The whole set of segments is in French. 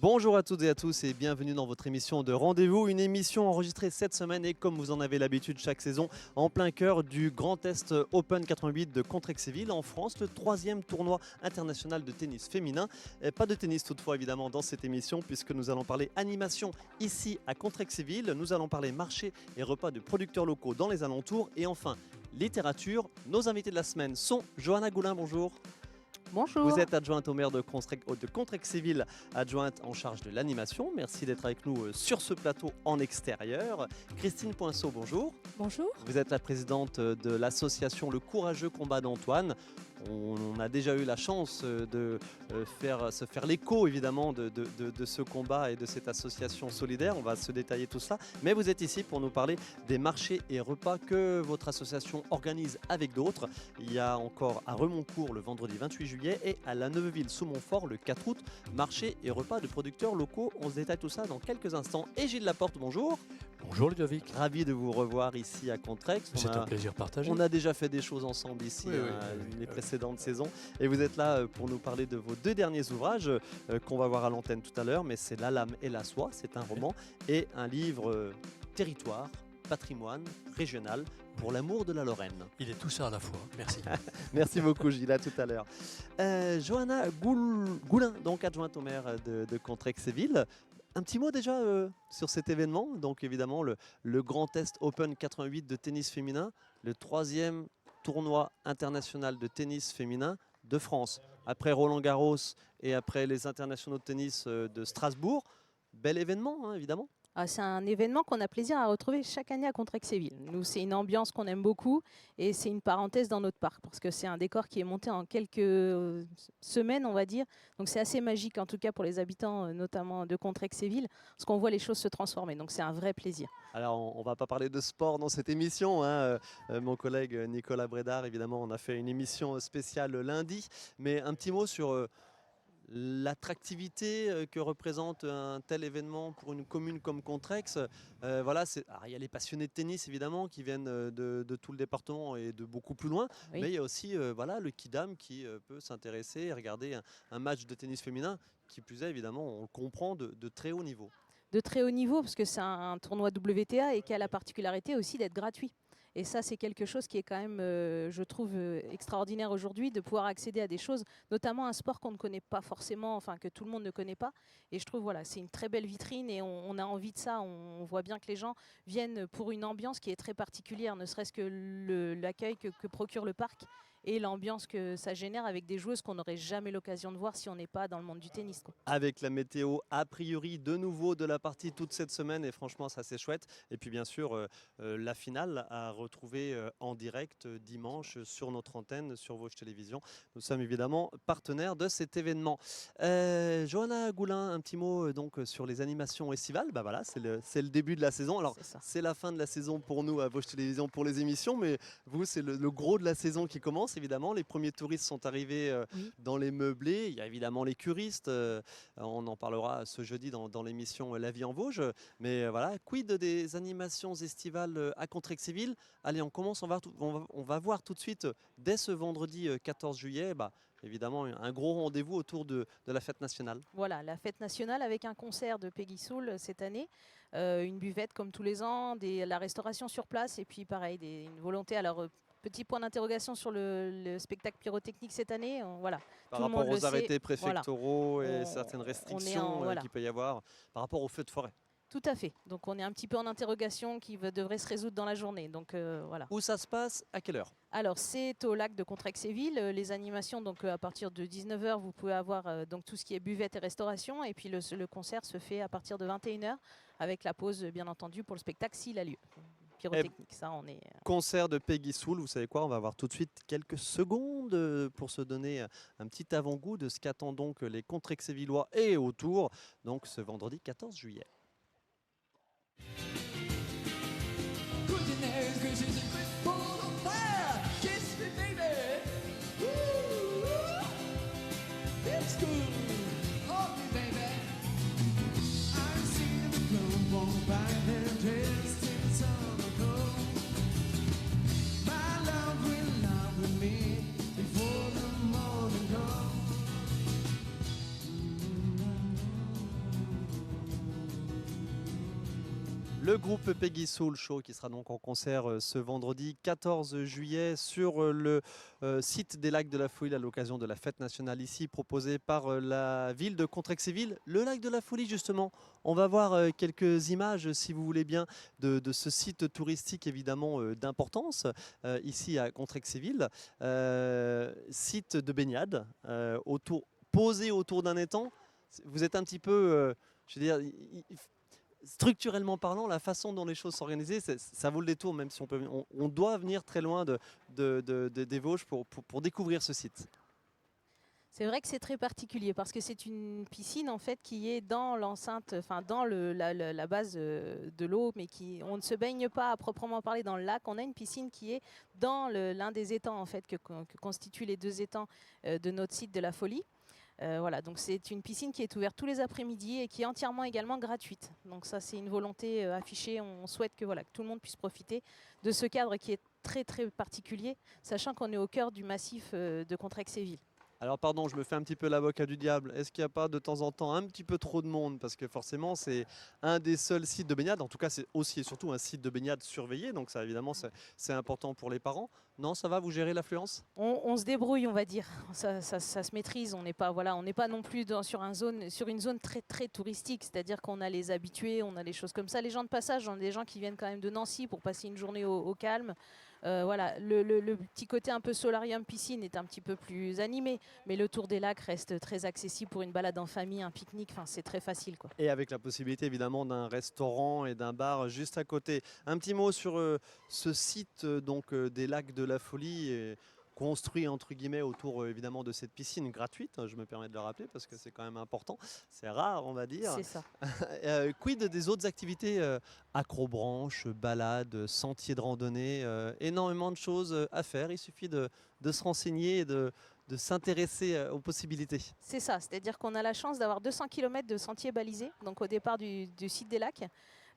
Bonjour à toutes et à tous et bienvenue dans votre émission de Rendez-vous, une émission enregistrée cette semaine et comme vous en avez l'habitude chaque saison, en plein cœur du Grand Est Open 88 de Contrexéville en France, le 3e tournoi international de tennis féminin. Et pas de tennis toutefois évidemment dans cette émission puisque nous allons parler animation ici à Contrexéville, nous allons parler marché et repas de producteurs locaux dans les alentours et enfin littérature. Nos invités de la semaine sont Johanna Goulin, bonjour. Bonjour. Vous êtes adjointe au maire de Contrexéville, adjointe en charge de l'animation. Merci d'être avec nous sur ce plateau en extérieur. Christine Poinceau, bonjour. Bonjour. Vous êtes la présidente de l'association Le Courageux Combat d'Antoine. On a déjà eu la chance de se faire l'écho évidemment de ce combat et de cette association solidaire. On va se détailler tout cela. Mais vous êtes ici pour nous parler des marchés et repas que votre association organise avec d'autres. Il y a encore à Remoncourt le vendredi 28 juillet et à La Neuveville sous Montfort le 4 août. Marchés et repas de producteurs locaux. On se détaille tout ça dans quelques instants. Et Gilles Laporte, bonjour. Bonjour Ludovic. Ravi de vous revoir ici à Contrex. C'est un plaisir partagé. On a déjà fait des choses ensemble ici les précédentes saisons. Et vous êtes là pour nous parler de vos deux derniers ouvrages qu'on va voir à l'antenne tout à l'heure. Mais c'est La Lame et la Soie, c'est un roman et un livre territoire, patrimoine, régional, pour l'amour de la Lorraine. Il est tout ça à la fois. Merci. Merci beaucoup Gilles, à tout à l'heure. Johanna Goulin, donc adjointe au maire de Contrexéville. Un petit mot déjà sur cet événement, donc évidemment le Grand Est Open 88 de tennis féminin, le 3e tournoi international de tennis féminin de France. Après Roland-Garros et après les internationaux de tennis de Strasbourg, bel événement hein, évidemment. C'est un événement qu'on a plaisir à retrouver chaque année à Contrexéville. Nous, c'est une ambiance qu'on aime beaucoup et c'est une parenthèse dans notre parc parce que c'est un décor qui est monté en quelques semaines, on va dire. Donc c'est assez magique en tout cas pour les habitants, notamment de Contrexéville, parce qu'on voit les choses se transformer. Donc c'est un vrai plaisir. Alors on ne va pas parler de sport dans cette émission. Hein. Mon collègue Nicolas Brédard, évidemment, on a fait une émission spéciale lundi. Mais un petit mot sur l'attractivité que représente un tel événement pour une commune comme Contrex. Voilà, il y a les passionnés de tennis évidemment qui viennent de tout le département et de beaucoup plus loin, oui. Mais il y a aussi voilà, le kidam qui peut s'intéresser et regarder un match de tennis féminin qui plus est évidemment, on le comprend, de très haut niveau. De très haut niveau parce que c'est un tournoi WTA et qui a la particularité aussi d'être gratuit. Et ça, c'est quelque chose qui est quand même, je trouve, extraordinaire aujourd'hui, de pouvoir accéder à des choses, notamment un sport qu'on ne connaît pas forcément, enfin que tout le monde ne connaît pas. Et je trouve, voilà, c'est une très belle vitrine et on a envie de ça. On voit bien que les gens viennent pour une ambiance qui est très particulière, ne serait-ce que l'accueil que procure le parc et l'ambiance que ça génère avec des joueuses qu'on n'aurait jamais l'occasion de voir si on n'est pas dans le monde du tennis, quoi. Avec la météo, a priori, de nouveau de la partie toute cette semaine et franchement, ça c'est chouette. Et puis bien sûr, la finale à retrouver en direct dimanche sur notre antenne, sur Vosges Télévisions. Nous sommes évidemment partenaires de cet événement. Johanna Goulin, un petit mot donc sur les animations estivales. Bah voilà, c'est le début de la saison. Alors c'est la fin de la saison pour nous à Vosges Télévisions pour les émissions, mais vous c'est le gros de la saison qui commence. Évidemment, les premiers touristes sont arrivés dans les meublés. Il y a évidemment les curistes. On en parlera ce jeudi dans l'émission La vie en Vosges. Mais voilà, quid des animations estivales à Contrexéville? Allez, on commence. On va voir tout de suite, dès ce vendredi 14 juillet, évidemment, un gros rendez-vous autour de la fête nationale. Voilà, la fête nationale avec un concert de Peggy Soul cette année, une buvette comme tous les ans, la restauration sur place et puis pareil, une volonté. Alors, petit point d'interrogation sur le spectacle pyrotechnique cette année. Voilà. Par rapport aux arrêtés préfectoraux et certaines restrictions qu'il peut y avoir par rapport aux feux de forêt. Tout à fait. Donc on est un petit peu en interrogation qui devrait se résoudre dans la journée. Donc voilà. Où ça se passe? À quelle heure? Alors c'est au lac de Contrexéville. Les animations, donc à partir de 19 h, vous pouvez avoir donc tout ce qui est buvette et restauration. Et puis le concert se fait à partir de 21 h avec la pause bien entendu pour le spectacle s'il a lieu. Pyrotechnique, ça on est... Concert de Peggy Soul, vous savez quoi, on va avoir tout de suite quelques secondes pour se donner un petit avant-goût de ce qu'attendent donc les Contrexévillois et autour, donc ce vendredi 14 juillet. Le groupe Peggy Soul Show qui sera donc en concert ce vendredi 14 juillet sur le site des Lacs de la Folie à l'occasion de la fête nationale ici proposée par la ville de Contrexéville. Le lac de la Folie justement, on va voir quelques images si vous voulez bien de ce site touristique évidemment d'importance ici à Contrexéville. Site de baignade posé autour d'un étang. Vous êtes un petit peu, je veux dire, structurellement parlant, la façon dont les choses sont organisées, ça vaut le détour, même si on doit venir très loin des Vosges pour découvrir ce site. C'est vrai que c'est très particulier parce que c'est une piscine en fait qui est dans l'enceinte, enfin dans la base de l'eau, mais on ne se baigne pas à proprement parler dans le lac. On a une piscine qui est dans l'un des étangs en fait que constituent les deux étangs de notre site de la Folie. Voilà, donc c'est une piscine qui est ouverte tous les après-midi et qui est entièrement également gratuite. Donc ça, c'est une volonté affichée. On souhaite que tout le monde puisse profiter de ce cadre qui est très très particulier, sachant qu'on est au cœur du massif de Contrexéville. Alors pardon, je me fais un petit peu l'avocat du diable. Est-ce qu'il n'y a pas de temps en temps un petit peu trop de monde? Parce que forcément, c'est un des seuls sites de baignade. En tout cas, c'est aussi et surtout un site de baignade surveillé. Donc ça, évidemment, c'est important pour les parents. Non, ça va, vous gérez l'affluence? On se débrouille, on va dire. Ça se maîtrise. On n'est pas non plus sur une zone très très touristique. C'est-à-dire qu'on a les habitués, on a les choses comme ça. Les gens de passage, on a des gens qui viennent quand même de Nancy pour passer une journée au calme. Voilà, le petit côté un peu solarium piscine est un petit peu plus animé, mais le tour des lacs reste très accessible pour une balade en famille, un pique-nique, enfin, c'est très facile, quoi. Et avec la possibilité évidemment d'un restaurant et d'un bar juste à côté. Un petit mot sur ce site des Lacs de la Folie, construit entre guillemets autour évidemment de cette piscine gratuite, je me permets de le rappeler parce que c'est quand même important, c'est rare on va dire. C'est ça. Quid des autres activités, acrobranches, balades, sentiers de randonnée, énormément de choses à faire, il suffit de se renseigner et de s'intéresser aux possibilités. C'est ça, c'est-à-dire qu'on a la chance d'avoir 200 km de sentiers balisés, donc au départ du site des lacs.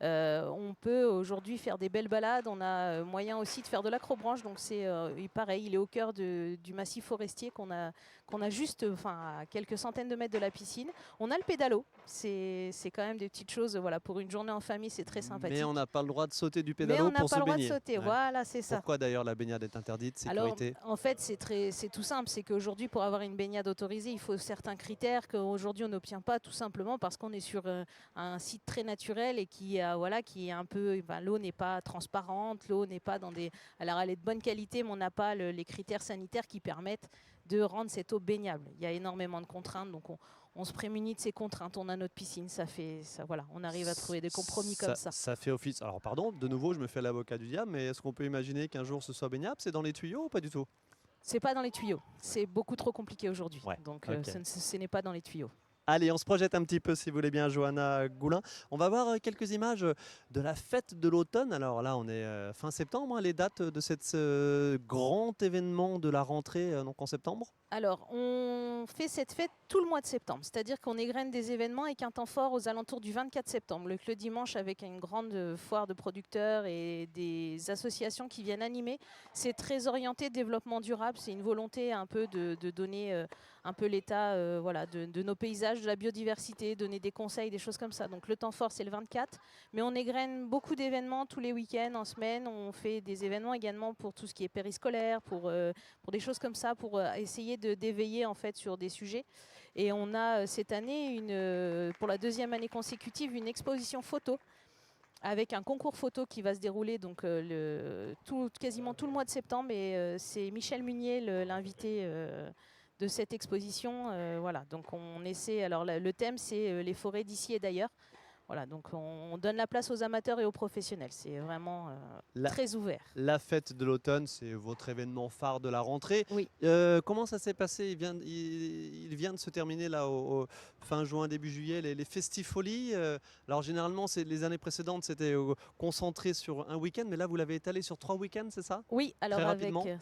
On peut aujourd'hui faire des belles balades, on a moyen aussi de faire de l'acrobranche, donc c'est pareil, il est au cœur du massif forestier qu'on a juste à quelques centaines de mètres de la piscine. On a le pédalo, c'est quand même des petites choses, voilà, pour une journée en famille, c'est très sympathique. Mais on n'a pas le droit de sauter du Mais pédalo on n'a pour pas se le droit de baigner. sauter, Ouais. voilà, c'est ça. Pourquoi d'ailleurs la baignade est interdite, Alors, sécurité? en fait, c'est tout simple. C'est qu'aujourd'hui, pour avoir une baignade autorisée, il faut certains critères qu'aujourd'hui, on n'obtient pas tout simplement parce qu'on est sur un site très naturel et qui est un peu... l'eau n'est pas transparente, l'eau n'est pas dans des... Alors, elle est de bonne qualité, mais on n'a pas les critères sanitaires qui permettent de rendre cette eau baignable. Il y a énormément de contraintes, donc on se prémunit de ces contraintes. On a notre piscine, on arrive à trouver des compromis comme ça. Ça fait office. Alors pardon, de nouveau, je me fais l'avocat du diable, mais est-ce qu'on peut imaginer qu'un jour ce soit baignable? C'est dans les tuyaux ou pas du tout? C'est pas dans les tuyaux. C'est beaucoup trop compliqué aujourd'hui. Ouais, Donc ok. ce n'est pas dans les tuyaux. Allez, on se projette un petit peu si vous voulez bien, Johanna Goulin. On va voir quelques images de la fête de l'automne. Alors là, on est fin septembre, les dates de ce grand événement de la rentrée donc en septembre. Alors, on fait cette fête tout le mois de septembre, c'est-à-dire qu'on égrène des événements avec un temps fort aux alentours du 24 septembre, le dimanche avec une grande foire de producteurs et des associations qui viennent animer. C'est très orienté développement durable, c'est une volonté un peu de donner un peu l'état de nos paysages, de la biodiversité, donner des conseils, des choses comme ça. Donc le temps fort, c'est le 24, mais on égrène beaucoup d'événements tous les week-ends, en semaine. On fait des événements également pour tout ce qui est périscolaire, pour des choses comme ça, pour essayer d'éveiller en fait sur des sujets. Et on a cette année, pour la deuxième année consécutive, une exposition photo avec un concours photo qui va se dérouler donc, quasiment tout le mois de septembre. Et c'est Michel Munier, l'invité de cette exposition. Voilà, donc on essaie. Alors le thème, c'est les forêts d'ici et d'ailleurs. Voilà, donc on donne la place aux amateurs et aux professionnels. C'est vraiment très ouvert. La fête de l'automne, c'est votre événement phare de la rentrée. Oui. Comment ça s'est passé? Il vient de se terminer là au fin juin, début juillet, les Festifolies. Alors généralement, les années précédentes, c'était concentré sur un week-end, mais là, vous l'avez étalé sur 3 week-ends, c'est ça? Oui, alors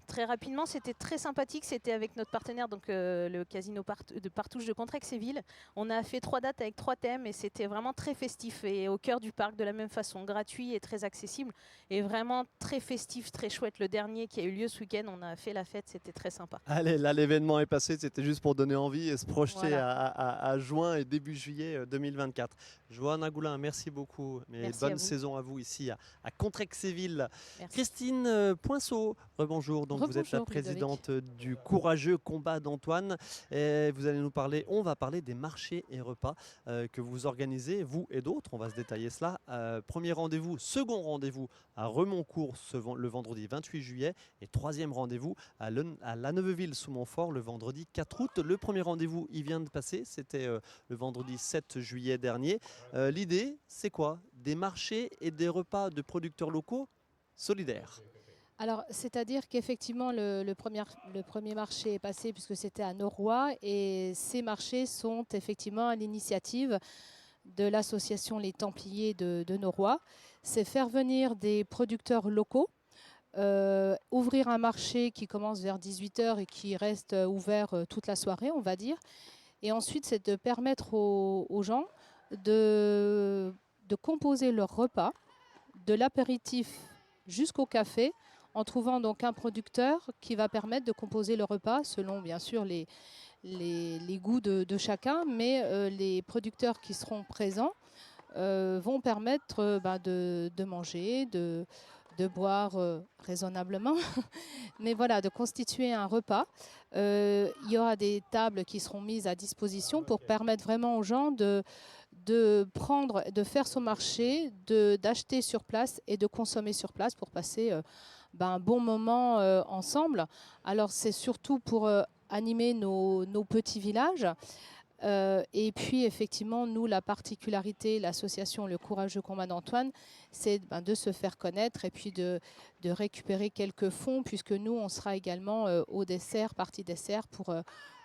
très rapidement, c'était très sympathique. C'était avec notre partenaire, donc le casino de Partouche de Contrexéville. On a fait 3 dates avec 3 thèmes et c'était vraiment très festif. festif et au cœur du parc de la même façon, gratuit et très accessible et vraiment très festif, très chouette. Le dernier qui a eu lieu ce week-end, on a fait la fête, c'était très sympa. Allez, là l'événement est passé, c'était juste pour donner envie et se projeter Voilà. à juin et début juillet 2024. Johanna Goulin, merci beaucoup et Merci à bonne vous. saison à vous ici à Contrexéville. Merci. Christine Poinceau, rebonjour, donc vous êtes la Rebonjour, présidente du Courageux Combat d'Antoine et vous allez nous parler, on va parler des marchés et repas que vous organisez, vous et d'autres, on va se détailler cela. Premier rendez-vous, second rendez-vous à Remoncourt le vendredi 28 juillet et troisième rendez-vous à La Neuveville-sous-Montfort le vendredi 4 août. Le premier rendez-vous, il vient de passer, c'était le vendredi 7 juillet dernier. L'idée, c'est quoi? Des marchés et des repas de producteurs locaux solidaires. Alors, c'est-à-dire qu'effectivement, le premier marché est passé puisque c'était à Noroît et ces marchés sont effectivement à l'initiative de l'association Les Templiers de Noroît. C'est faire venir des producteurs locaux, ouvrir un marché qui commence vers 18 h et qui reste ouvert toute la soirée, on va dire. Et ensuite, c'est de permettre aux gens de composer leur repas, de l'apéritif jusqu'au café, en trouvant donc un producteur qui va permettre de composer le repas selon bien sûr les goûts de chacun, mais les producteurs qui seront présents vont permettre de manger, de boire raisonnablement, mais voilà, de constituer un repas. Il y aura des tables qui seront mises à disposition pour permettre vraiment aux gens de faire son marché, d'acheter sur place et de consommer sur place pour passer un bon moment ensemble. Alors c'est surtout pour animer nos petits villages. Et puis effectivement, nous, la particularité, l'association Le Courageux Combat d'Antoine, c'est de se faire connaître et puis de récupérer quelques fonds, puisque nous, on sera également au dessert, partie dessert pour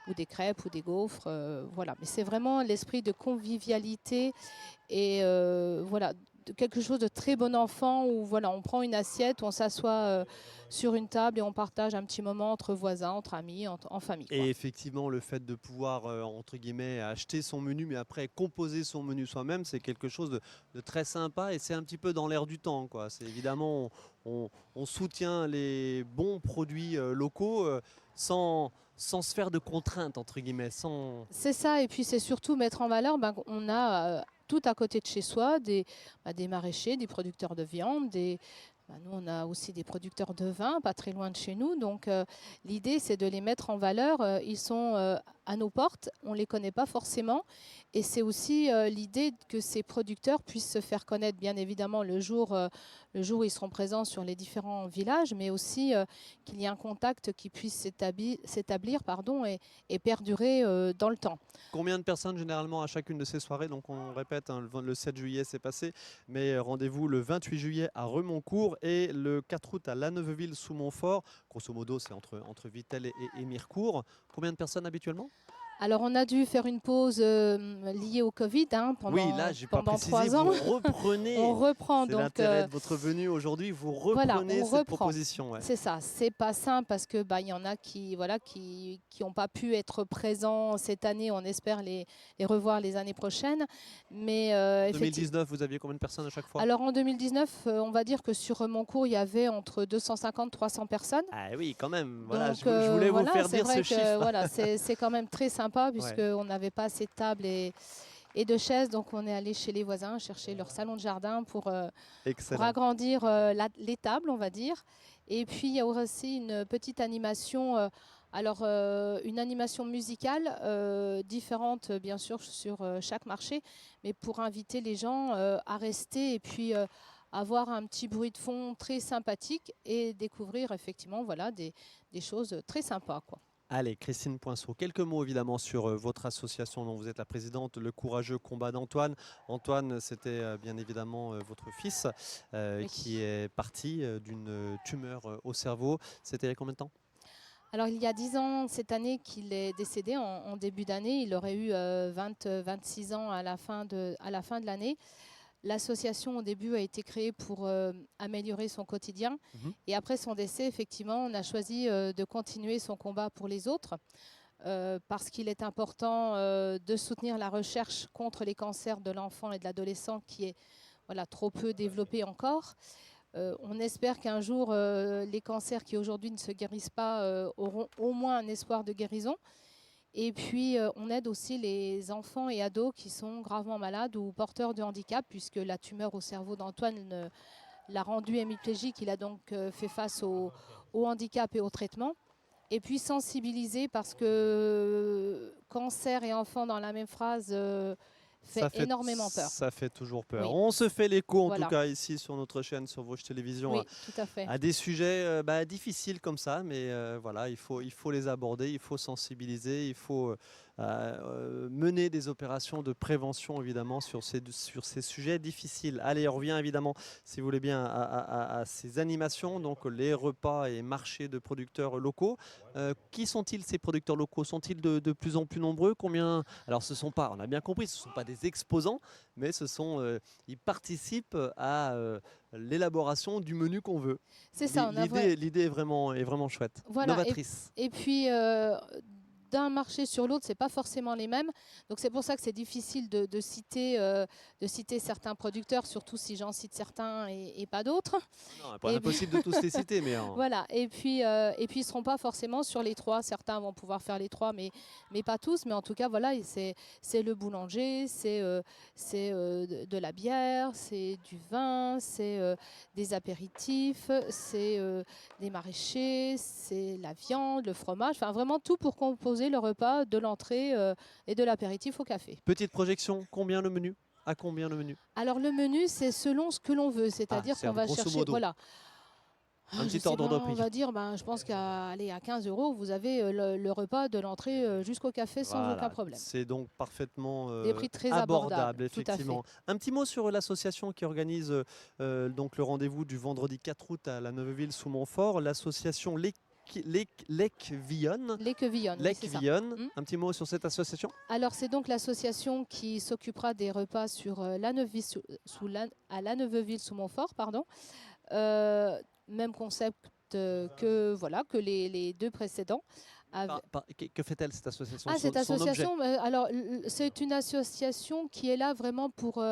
ou des crêpes ou des gaufres, voilà. Mais c'est vraiment l'esprit de convivialité et voilà, quelque chose de très bon enfant où voilà, on prend une assiette, on s'assoit sur une table et on partage un petit moment entre voisins, entre amis, en famille, quoi. Et effectivement, le fait de pouvoir, entre guillemets, acheter son menu, mais après composer son menu soi-même, c'est quelque chose de très sympa et c'est un petit peu dans l'air du temps, quoi. C'est évidemment, on soutient les bons produits locaux sans se faire de contraintes, entre guillemets. C'est ça, et puis c'est surtout mettre en valeur, on a tout à côté de chez soi des maraîchers, des producteurs de viande, nous, on a aussi des producteurs de vin, pas très loin de chez nous. Donc, l'idée, c'est de les mettre en valeur. Ils sont à nos portes, on ne les connaît pas forcément. Et c'est aussi l'idée que ces producteurs puissent se faire connaître, bien évidemment, le jour où ils seront présents sur les différents villages, mais aussi qu'il y ait un contact qui puisse s'établir et perdurer dans le temps. Combien de personnes généralement à chacune de ces soirées? Donc on répète, hein, le 7 juillet c'est passé, mais rendez-vous le 28 juillet à Remoncourt et le 4 août à La Neuveville-sous-Montfort. Grosso modo, c'est entre Vittel et Mirecourt. Combien de personnes habituellement? Alors, on a dû faire une pause liée au Covid pendant, oui, là, j'ai pas précisé, 3 ans. vous reprenez. On reprend. C'est donc l'intérêt de votre venue aujourd'hui, vous reprenez cette proposition. Ouais. C'est ça, c'est pas simple parce que y en a qui n'ont pas pu être présents cette année. On espère les revoir les années prochaines. Mais en 2019, vous aviez combien de personnes à chaque fois? Alors en 2019, on va dire que sur Moncourt, il y avait entre 250 et 300 personnes. Ah oui, quand même. Voilà, donc, je voulais vous faire dire ce chiffre. Voilà, c'est quand même très sympa puisqu'on n'avait pas assez de tables et de chaises. Donc on est allé chez les voisins chercher leur salon de jardin pour agrandir les tables, on va dire. Et puis il y a aussi une petite animation, une animation musicale différente bien sûr sur chaque marché, mais pour inviter les gens à rester et puis avoir un petit bruit de fond très sympathique et découvrir effectivement des choses très sympas, quoi. Allez, Christine Poinceau, quelques mots évidemment sur votre association dont vous êtes la présidente, Le Courageux Combat d'Antoine. Antoine, c'était bien évidemment votre fils Oui. qui est parti d'une tumeur au cerveau. C'était il y a combien de temps? Alors il y a 10 ans cette année qu'il est décédé, en début d'année. Il aurait eu 26 ans à la fin de l'année. L'association au début a été créée pour améliorer son quotidien. Et après son décès, effectivement, on a choisi de continuer son combat pour les autres. parce qu'il est important de soutenir la recherche contre les cancers de l'enfant et de l'adolescent qui est trop peu développée encore. On espère qu'un jour, les cancers qui aujourd'hui ne se guérissent pas auront au moins un espoir de guérison. Et puis, on aide aussi les enfants et ados qui sont gravement malades ou porteurs de handicap, puisque la tumeur au cerveau d'Antoine l'a rendu hémiplégique. Il a donc fait face au handicap et au traitement. Et puis sensibiliser, parce que cancer et enfant dans la même phrase fait énormément peur. Ça fait toujours peur. Oui. On se fait l'écho, en Voilà. tout cas, ici sur notre chaîne, sur Vosges Télévisions, Oui, tout à fait. à des sujets difficiles comme ça, mais voilà, il faut les aborder, il faut sensibiliser, il faut mener des opérations de prévention, évidemment, sur ces sujets difficiles. Allez, on revient évidemment, si vous voulez bien, à ces animations, donc les repas et marchés de producteurs locaux. Qui sont-ils, ces producteurs locaux? Sont-ils de plus en plus nombreux? Combien? Alors, ce sont pas, on a bien compris, ce ne sont pas des exposants, mais ils participent à l'élaboration du menu qu'on veut. C'est ça. L'idée est vraiment chouette, Voilà. novatrice. Et puis, d'un marché sur l'autre, ce n'est pas forcément les mêmes. Donc c'est pour ça que c'est difficile de citer certains producteurs, surtout si j'en cite certains et pas d'autres. Non, pas impossible de tous les citer, mais voilà. Et puis ils ne seront pas forcément sur les trois. Certains vont pouvoir faire les trois, mais pas tous. Mais en tout cas, voilà, c'est le boulanger, c'est de la bière, c'est du vin, c'est des apéritifs, c'est des maraîchers, c'est la viande, le fromage. Enfin, vraiment tout pour composer le repas, de l'entrée et de l'apéritif au café. Petite projection, combien le menu? À combien le menu? Alors le menu, c'est selon ce que l'on veut, c'est-à-dire qu'on va chercher, voilà. Un petit ordre de prix. On va dire, je pense qu'à 15 €, vous avez le repas de l'entrée jusqu'au café sans aucun problème. C'est donc parfaitement des prix très abordable, effectivement. Tout à fait. Un petit mot sur l'association qui organise donc le rendez-vous du vendredi 4 août à la Neuveville sous Montfort, l'association L'Équevillonne. L'Équevillonne, oui, c'est ça. Un petit mot sur cette association? Alors, c'est donc l'association qui s'occupera des repas sur à la Neuveville sous Montfort, pardon. Même concept que les deux précédents. Que fait-elle, cette association? Cette association, alors c'est une association qui est là vraiment pour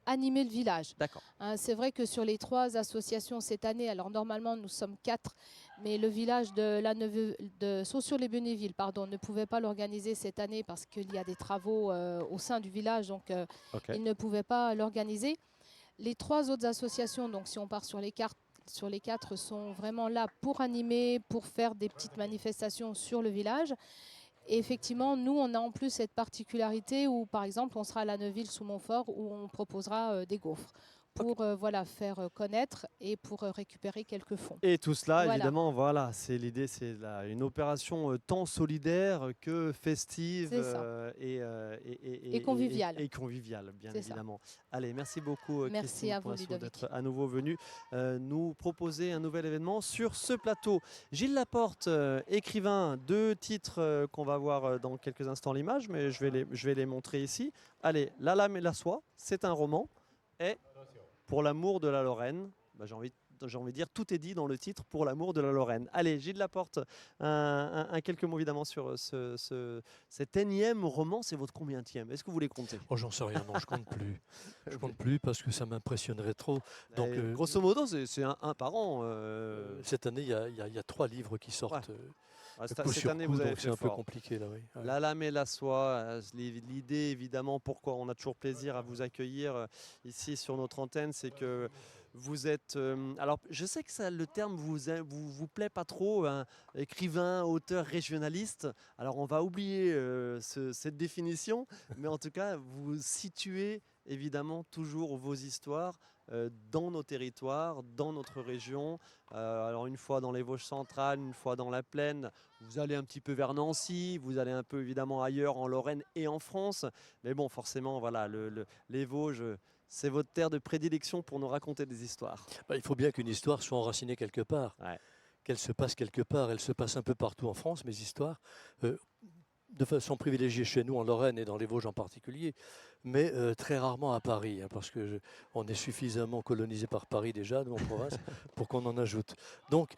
animer le village. D'accord. C'est vrai que sur les 3 associations cette année, alors normalement nous sommes 4, mais le village de Saussure-les-Bénévilles, ne pouvait pas l'organiser cette année parce qu'il y a des travaux au sein du village, donc il ne pouvait pas l'organiser. Les 3 autres associations, donc si on part sur les 4, sont vraiment là pour animer, pour faire des petites manifestations sur le village. Et effectivement, nous, on a en plus cette particularité où, par exemple, on sera à la Neuville sous Montfort où on proposera des gaufres pour faire connaître et pour récupérer quelques fonds. Et tout cela, évidemment, c'est l'idée, c'est une opération tant solidaire que festive et conviviale. Et conviviale, bien évidemment. Ça. Allez, merci beaucoup, merci Christine à vous, Ludovic, d'être à nouveau venue nous proposer un nouvel événement sur ce plateau. Gilles Laporte, écrivain, 2 titres qu'on va voir dans quelques instants l'image, mais je vais les montrer ici. Allez, La lame et la soie, c'est un roman. Et Pour l'amour de la Lorraine, j'ai envie de dire, tout est dit dans le titre, Pour l'amour de la Lorraine. Allez, Gilles Laporte, quelques mots évidemment sur cet énième roman. C'est votre combienième? Est-ce que vous les comptez? Oh, j'en sais rien, non, je compte plus. Je compte plus parce que ça m'impressionnerait trop. Donc, grosso modo, c'est un par an. Cette année, il y a 3 livres qui sortent. Cette année, vous avez fait c'est un peu fort. compliqué là, oui. Ouais. La lame et la soie, l'idée évidemment, pourquoi on a toujours plaisir à vous accueillir ici sur notre antenne, c'est que vous êtes... alors, je sais que le terme vous plaît pas trop, hein, écrivain, auteur, régionaliste. Alors, on va oublier cette définition, mais en tout cas, vous situez évidemment toujours vos histoires dans nos territoires, dans notre région. Alors une fois dans les Vosges centrales, une fois dans la plaine, vous allez un petit peu vers Nancy, vous allez un peu évidemment ailleurs en Lorraine et en France. Mais bon, forcément, voilà, les Vosges, c'est votre terre de prédilection pour nous raconter des histoires. Il faut bien qu'une histoire soit enracinée quelque part, qu'elle se passe quelque part. Elle se passe un peu partout en France, mes histoires. de façon privilégiée chez nous en Lorraine et dans les Vosges en particulier, mais très rarement à Paris, hein, parce que on est suffisamment colonisé par Paris déjà, nous en province, pour qu'on en ajoute. Donc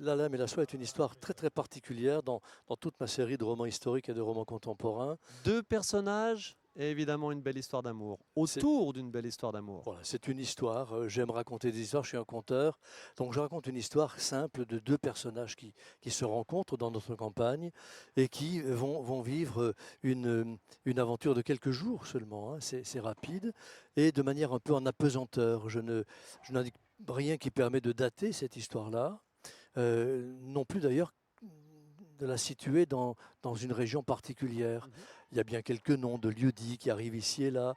La Lame et la Soie est une histoire très très particulière dans toute ma série de romans historiques et de romans contemporains. 2 personnages et évidemment une belle histoire d'amour. Autour d'une belle histoire d'amour. Voilà, c'est une histoire. J'aime raconter des histoires, je suis un conteur. Donc je raconte une histoire simple de 2 personnages qui se rencontrent dans notre campagne et qui vont vivre une aventure de quelques jours seulement. Hein. C'est rapide et de manière un peu en apesanteur. Je n'indique rien qui permet de dater cette histoire-là. Non plus d'ailleurs de la situer dans une région particulière. Il y a bien quelques noms de lieux-dits qui arrivent ici et là,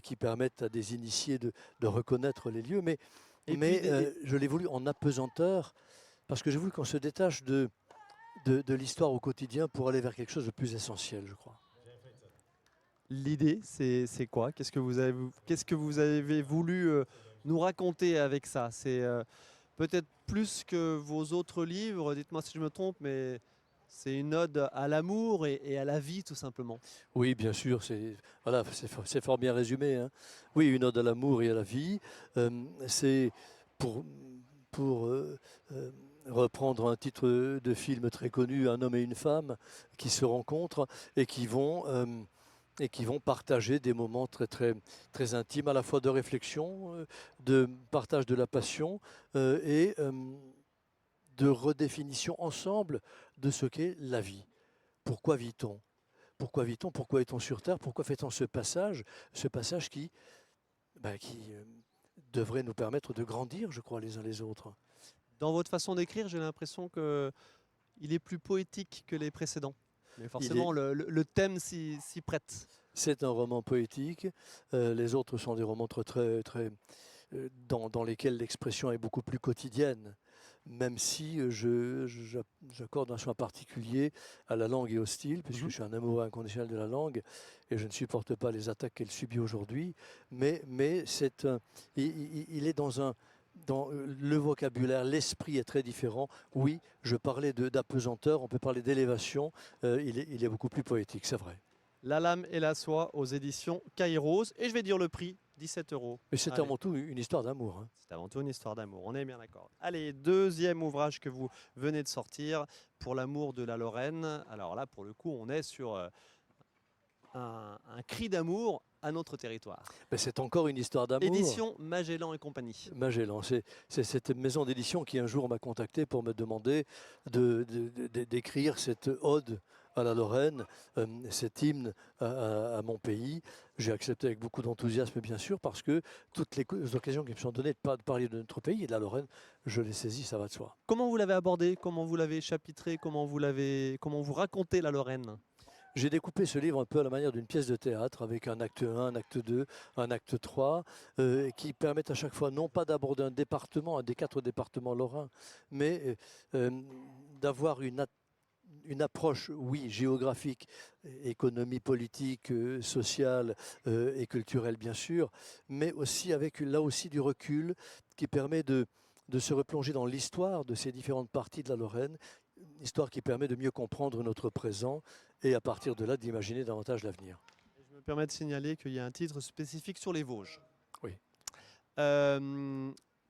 qui permettent à des initiés de reconnaître les lieux. Mais je l'ai voulu en apesanteur, parce que j'ai voulu qu'on se détache de l'histoire au quotidien pour aller vers quelque chose de plus essentiel, je crois. L'idée, c'est quoi? Qu'est-ce que vous avez voulu nous raconter avec ça? C'est peut-être plus que vos autres livres, dites-moi si je me trompe, mais c'est une ode à l'amour et à la vie tout simplement. Oui, bien sûr, c'est fort bien résumé. Hein. Oui, une ode à l'amour et à la vie. C'est pour reprendre un titre de film très connu, un homme et une femme qui se rencontrent et qui vont partager des moments très, très, très intimes, à la fois de réflexion, de partage de la passion et de redéfinition ensemble de ce qu'est la vie. Pourquoi vit-on? Pourquoi vit-on? Pourquoi est-on sur Terre? Pourquoi fait-on ce passage qui devrait nous permettre de grandir, je crois, les uns les autres. Dans votre façon d'écrire, j'ai l'impression qu'il est plus poétique que les précédents. Mais forcément, le thème s'y prête. C'est un roman poétique. Les autres sont des romans très, très, dans lesquels l'expression est beaucoup plus quotidienne. Même si j'accorde un soin particulier à la langue et au style, puisque je suis un amoureux inconditionnel de la langue et je ne supporte pas les attaques qu'elle subit aujourd'hui. Mais il est dans le vocabulaire, l'esprit est très différent. Oui, je parlais d'apesanteur, on peut parler d'élévation, il est beaucoup plus poétique, c'est vrai. La Lame et la Soie aux éditions Kairos. Et je vais dire le prix, 17 €. Mais c'est avant tout une histoire d'amour. Hein. C'est avant tout une histoire d'amour, on est bien d'accord. Allez, deuxième ouvrage que vous venez de sortir, Pour l'amour de la Lorraine. Alors là, pour le coup, on est sur un cri d'amour à notre territoire. Mais c'est encore une histoire d'amour. Édition Magellan et compagnie. Magellan, c'est cette maison d'édition qui un jour m'a contacté pour me demander d'écrire cette ode à la Lorraine, cet hymne à mon pays. J'ai accepté avec beaucoup d'enthousiasme, bien sûr, parce que toutes les occasions qui me sont données de parler de notre pays et de la Lorraine, je les saisis, ça va de soi. Comment vous l'avez abordé? Comment vous l'avez chapitré? Comment vous racontez la Lorraine? J'ai découpé ce livre un peu à la manière d'une pièce de théâtre, avec un acte 1, un acte 2, un acte 3, qui permettent à chaque fois non pas d'aborder un département, un des 4 départements lorrains, mais d'avoir une approche, oui, géographique, économie, politique, sociale et culturelle, bien sûr, mais aussi avec là aussi du recul qui permet de se replonger dans l'histoire de ces différentes parties de la Lorraine, une histoire qui permet de mieux comprendre notre présent et à partir de là d'imaginer davantage l'avenir. Je me permets de signaler qu'il y a un titre spécifique sur les Vosges. Oui.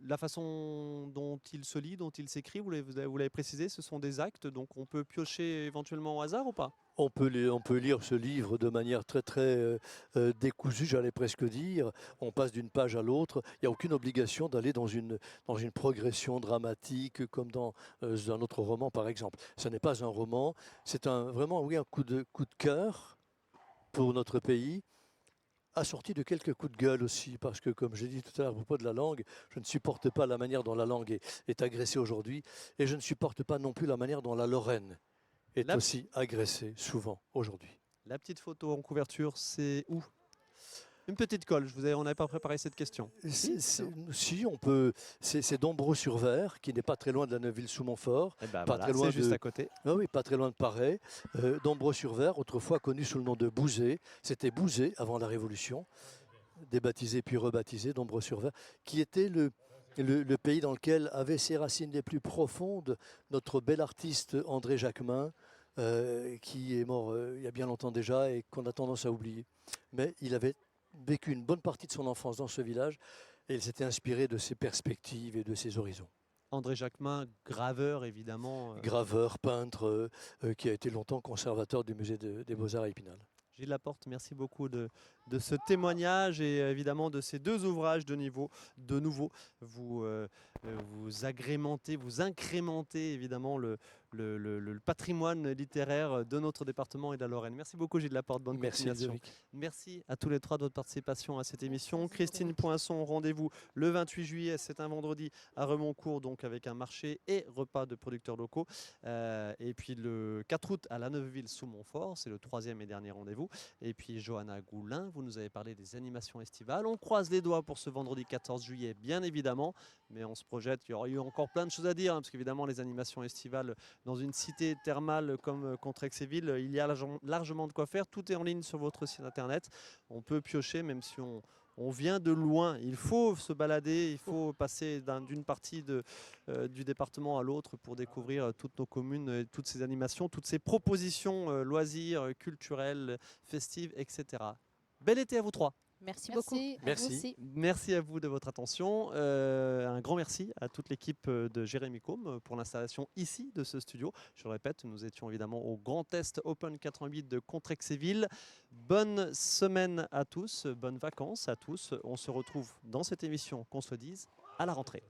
La façon dont il se lit, dont il s'écrit, vous l'avez précisé, ce sont des actes, donc on peut piocher éventuellement au hasard ou pas? On peut lire ce livre de manière très très décousue, j'allais presque dire. On passe d'une page à l'autre. Il n'y a aucune obligation d'aller dans une progression dramatique comme dans un autre roman, par exemple. Ce n'est pas un roman, c'est vraiment oui, un coup de cœur pour notre pays, assorti de quelques coups de gueule aussi, parce que comme j'ai dit tout à l'heure à propos de la langue, je ne supporte pas la manière dont la langue est agressée aujourd'hui, et je ne supporte pas non plus la manière dont la Lorraine est aussi agressée souvent aujourd'hui. La petite photo en couverture, c'est où? Une petite colle, on n'avait pas préparé cette question. Si, on peut. C'est Dombreau-sur-Vert, qui n'est pas très loin de la Neuville-sous-Montfort. Très loin juste à côté. Oui, pas très loin de Paray. Dombreau-sur-Vert, autrefois connu sous le nom de Bouzé. C'était Bouzé avant la Révolution, débaptisé puis rebaptisé, Dombreau-sur-Vert, qui était le pays dans lequel avait ses racines les plus profondes notre bel artiste André Jacquemin, qui est mort il y a bien longtemps déjà et qu'on a tendance à oublier. Mais il avait vécu une bonne partie de son enfance dans ce village et il s'était inspiré de ses perspectives et de ses horizons. André Jacquemin, graveur évidemment. Graveur, peintre, qui a été longtemps conservateur du musée des Beaux-Arts à Épinal. Gilles Laporte, merci beaucoup de ce témoignage et évidemment de ces deux ouvrages de nouveau. Vous agrémentez, vous incrémentez évidemment le patrimoine littéraire de notre département et de la Lorraine. Merci beaucoup Gilles Laporte, bonne Merci continuation. Ludovic. Merci à tous les trois de votre participation à cette émission. Christine Poinçon, rendez-vous le 28 juillet, c'est un vendredi à Remoncourt, donc avec un marché et repas de producteurs locaux. Et puis le 4 août à La Neuveville sous Montfort, c'est le troisième et dernier rendez-vous. Et puis Johanna Goulin, vous nous avez parlé des animations estivales. On croise les doigts pour ce vendredi 14 juillet, bien évidemment, mais on se projette. Il y aura eu encore plein de choses à dire, parce qu'évidemment les animations estivales dans une cité thermale comme Contrexéville, il y a largement de quoi faire. Tout est en ligne sur votre site internet. On peut piocher, même si on vient de loin. Il faut se balader, il faut passer d'une partie du département à l'autre pour découvrir toutes nos communes, toutes ces animations, toutes ces propositions loisirs, culturelles, festives, etc. Bel été à vous trois. Merci beaucoup. Merci. À vous Merci. aussi. Merci à vous de votre attention. Un grand merci à toute l'équipe de Jérémy Combe pour l'installation ici de ce studio. Je le répète, nous étions évidemment au Grand Est Open 88 de Contrexéville. Bonne semaine à tous, bonnes vacances à tous. On se retrouve dans cette émission, qu'on se dise, à la rentrée.